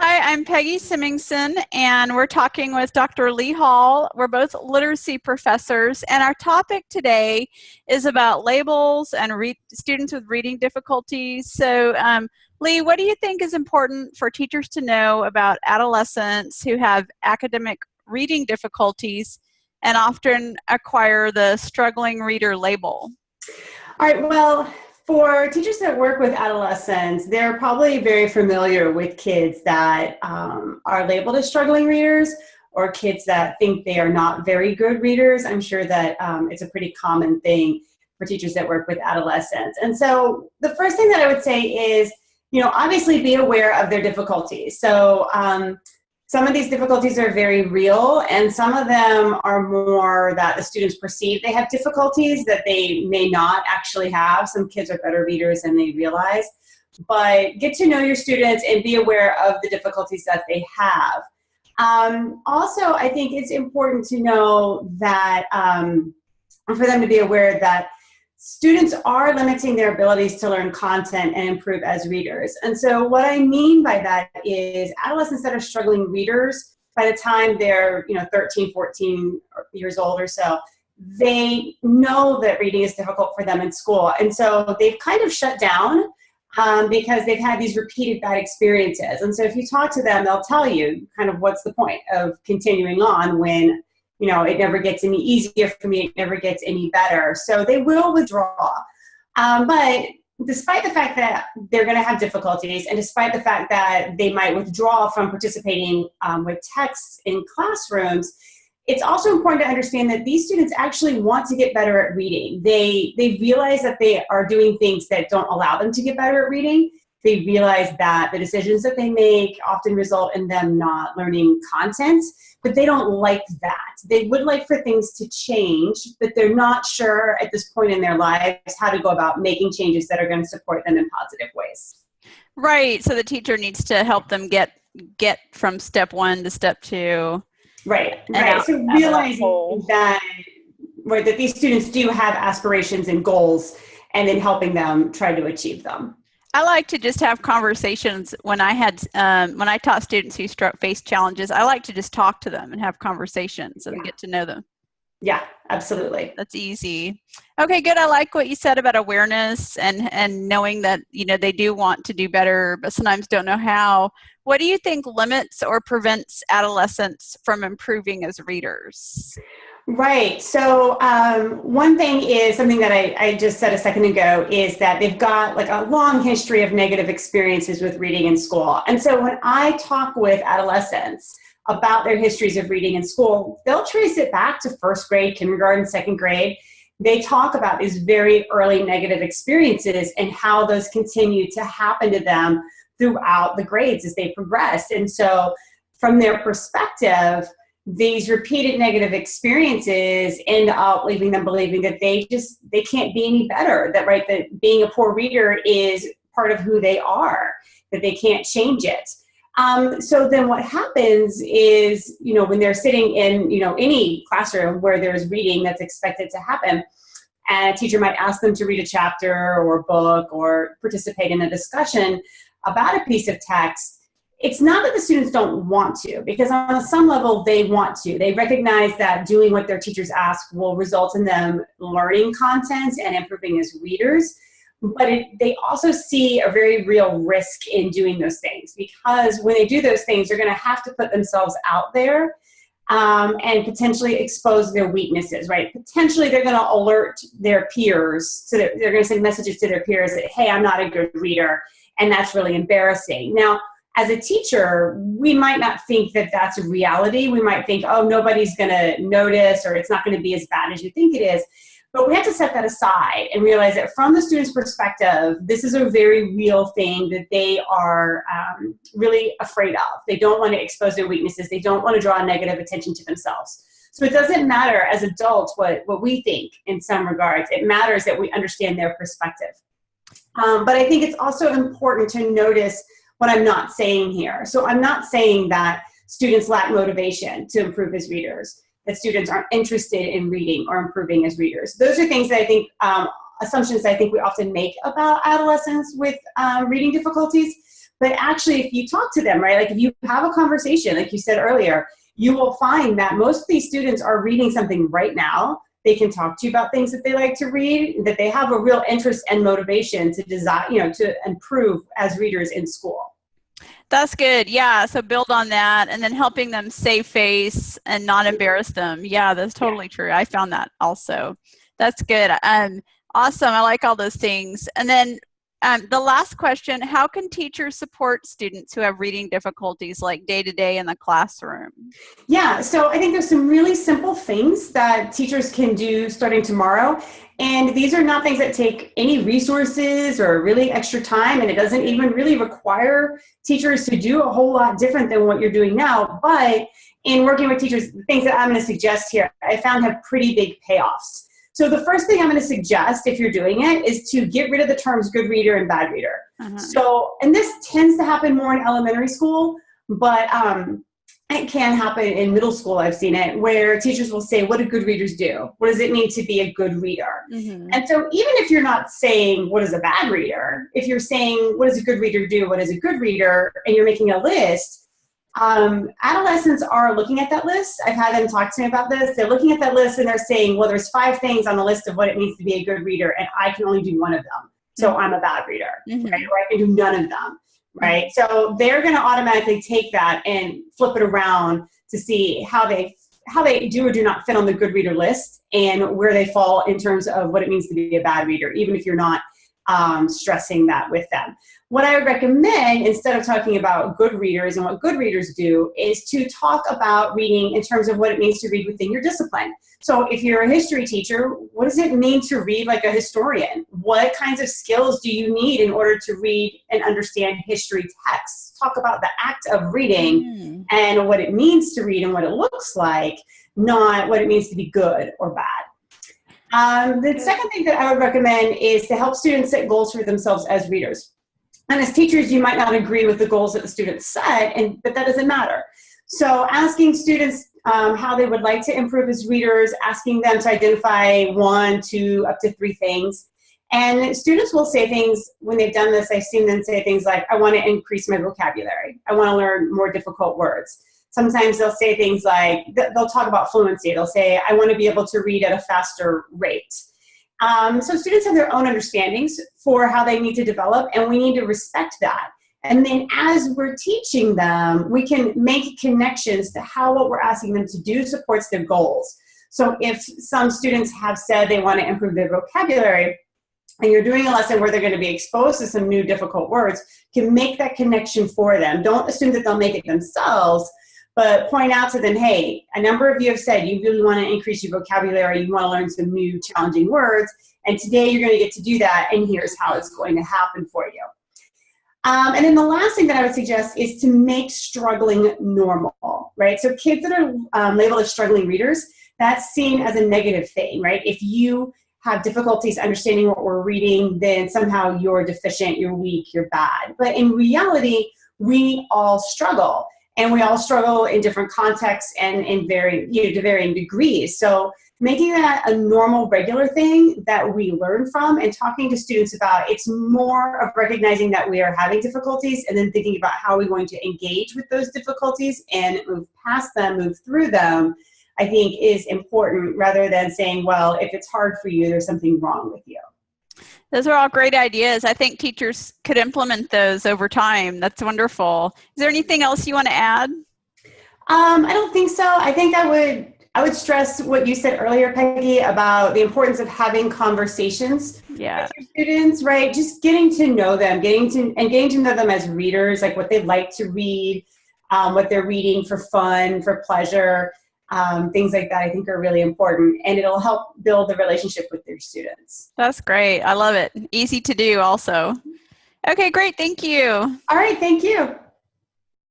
Hi, I'm Peggy Semingson, and we're talking with Dr. Leigh Hall. We're both literacy professors, and our topic today is about labels and students with reading difficulties. So, Leigh, what do you think is important for teachers to know about adolescents who have academic reading difficulties and often acquire the struggling reader label? All right, well, for teachers that work with adolescents, they're probably very familiar with kids that are labeled as struggling readers or kids that think they are not very good readers. I'm sure that it's a pretty common thing for teachers that work with adolescents. And so the first thing that I would say is, obviously be aware of their difficulties. So some of these difficulties are very real, and some of them are more that the students perceive they have difficulties that they may not actually have. Some kids are better readers than they realize. But get to know your students and be aware of the difficulties that they have. Also, I think it's important to know that, for them to be aware that students are limiting their abilities to learn content and improve as readers. And so what I mean by that is adolescents that are struggling readers, by the time they're 13, 14 years old or so, they know that reading is difficult for them in school. And so they've kind of shut down because they've had these repeated bad experiences. And so if you talk to them, they'll tell you kind of what's the point of continuing on when it never gets any easier for me, it never gets any better. So they will withdraw. But despite the fact that they're going to have difficulties, and despite the fact that they might withdraw from participating with texts in classrooms, it's also important to understand that these students actually want to get better at reading. They realize that they are doing things that don't allow them to get better at reading. They realize that the decisions that they make often result in them not learning content, but they don't like that. They would like for things to change, but they're not sure at this point in their lives how to go about making changes that are going to support them in positive ways. Right, so the teacher needs to help them get from step one to step two. Right. So realizing that these students do have aspirations and goals, and then helping them try to achieve them. I like to just have conversations when I taught students who face challenges. I like to just talk to them and have conversations and get to know them. Yeah, absolutely. That's easy. Okay, good. I like what you said about awareness and knowing that, they do want to do better, but sometimes don't know how. What do you think limits or prevents adolescents from improving as readers? Right. So one thing is something that I just said a second ago is that they've got like a long history of negative experiences with reading in school. And so when I talk with adolescents about their histories of reading in school, they'll trace it back to first grade, kindergarten, second grade. They talk about these very early negative experiences and how those continue to happen to them throughout the grades as they progress. And so from their perspective, these repeated negative experiences end up leaving them believing that they can't be any better, that being a poor reader is part of who they are, that they can't change it. So then what happens is, when they're sitting in, any classroom where there's reading that's expected to happen, and a teacher might ask them to read a chapter or a book or participate in a discussion about a piece of text, it's not that the students don't want to, because on some level they want to. They recognize that doing what their teachers ask will result in them learning content and improving as readers. But they also see a very real risk in doing those things, because when they do those things, they're going to have to put themselves out there and potentially expose their weaknesses, right? Potentially they're going to alert their peers, so that they're going to send messages to their peers that, hey, I'm not a good reader, and that's really embarrassing. Now, as a teacher, we might not think that that's a reality. We might think, oh, nobody's going to notice, or it's not going to be as bad as you think it is. But we have to set that aside and realize that from the student's perspective, this is a very real thing that they are really afraid of. They don't want to expose their weaknesses. They don't want to draw negative attention to themselves. So it doesn't matter as adults what we think in some regards. It matters that we understand their perspective. But I think it's also important to notice what I'm not saying here. So I'm not saying that students lack motivation to improve as readers, that students aren't interested in reading or improving as readers. Those are things that I think, assumptions that I think we often make about adolescents with reading difficulties. But actually, if you talk to them, right, like if you have a conversation, like you said earlier, you will find that most of these students are reading something right now. They can talk to you about things that they like to read, that they have a real interest and motivation to desire, to improve as readers in school. That's good. Yeah. So build on that and then helping them save face and not embarrass them. Yeah, that's totally true. I found that also. That's good. Awesome. I like all those things. And then the last question, how can teachers support students who have reading difficulties like day to day in the classroom? Yeah, so I think there's some really simple things that teachers can do starting tomorrow. And these are not things that take any resources or really extra time, and it doesn't even really require teachers to do a whole lot different than what you're doing now. But in working with teachers, the things that I'm going to suggest here, I found have pretty big payoffs. So the first thing I'm going to suggest if you're doing it is to get rid of the terms good reader and bad reader. So, and this tends to happen more in elementary school, but it can happen in middle school. I've seen it where teachers will say, what do good readers do? What does it mean to be a good reader? And so even if you're not saying what is a bad reader, if you're saying what does a good reader do, what is a good reader, and you're making a list, adolescents are looking at that list. I've had them talk to me about this. They're looking at that list and they're saying, well, there's 5 things on the list of what it means to be a good reader, and I can only do one of them. So I'm a bad reader, right? Or I can do none of them, right? So they're going to automatically take that and flip it around to see how they do or do not fit on the good reader list and where they fall in terms of what it means to be a bad reader, even if you're not stressing that with them. What I would recommend, instead of talking about good readers and what good readers do, is to talk about reading in terms of what it means to read within your discipline. So if you're a history teacher, what does it mean to read like a historian? What kinds of skills do you need in order to read and understand history texts? Talk about the act of reading and what it means to read and what it looks like, not what it means to be good or bad. The second thing that I would recommend is to help students set goals for themselves as readers. And as teachers, you might not agree with the goals that the students set, but that doesn't matter. So asking students how they would like to improve as readers, asking them to identify 1, 2, up to 3 things. And students will say things, when they've done this, I've seen them say things like, I want to increase my vocabulary. I want to learn more difficult words. Sometimes they'll say things like, they'll talk about fluency. They'll say, I want to be able to read at a faster rate. So students have their own understandings for how they need to develop, and we need to respect that. And then as we're teaching them, we can make connections to how what we're asking them to do supports their goals. So if some students have said they want to improve their vocabulary, and you're doing a lesson where they're going to be exposed to some new difficult words, can make that connection for them. Don't assume that they'll make it themselves, but point out to them, hey, a number of you have said you really want to increase your vocabulary, you want to learn some new challenging words, and today you're going to get to do that, and here's how it's going to happen for you. And then the last thing that I would suggest is to make struggling normal, right? So kids that are labeled as struggling readers, that's seen as a negative thing, right? If you have difficulties understanding what we're reading, then somehow you're deficient, you're weak, you're bad. But in reality, we all struggle. And we all struggle in different contexts and in to varying degrees. So making that a normal, regular thing that we learn from and talking to students about, it's more of recognizing that we are having difficulties and then thinking about how we're going to engage with those difficulties and move past them, move through them, I think is important, rather than saying, well, if it's hard for you, there's something wrong with you. Those are all great ideas. I think teachers could implement those over time. That's wonderful. Is there anything else you want to add? I don't think so. I think I would stress what you said earlier, Peggy, about the importance of having conversations with your students, right? Just getting to know them, getting to know them as readers, like what they like to read, what they're reading for fun, for pleasure. Things like that I think are really important, and it'll help build the relationship with their students. That's great. I love it. Easy to do also. Okay, great. Thank you. All right. Thank you.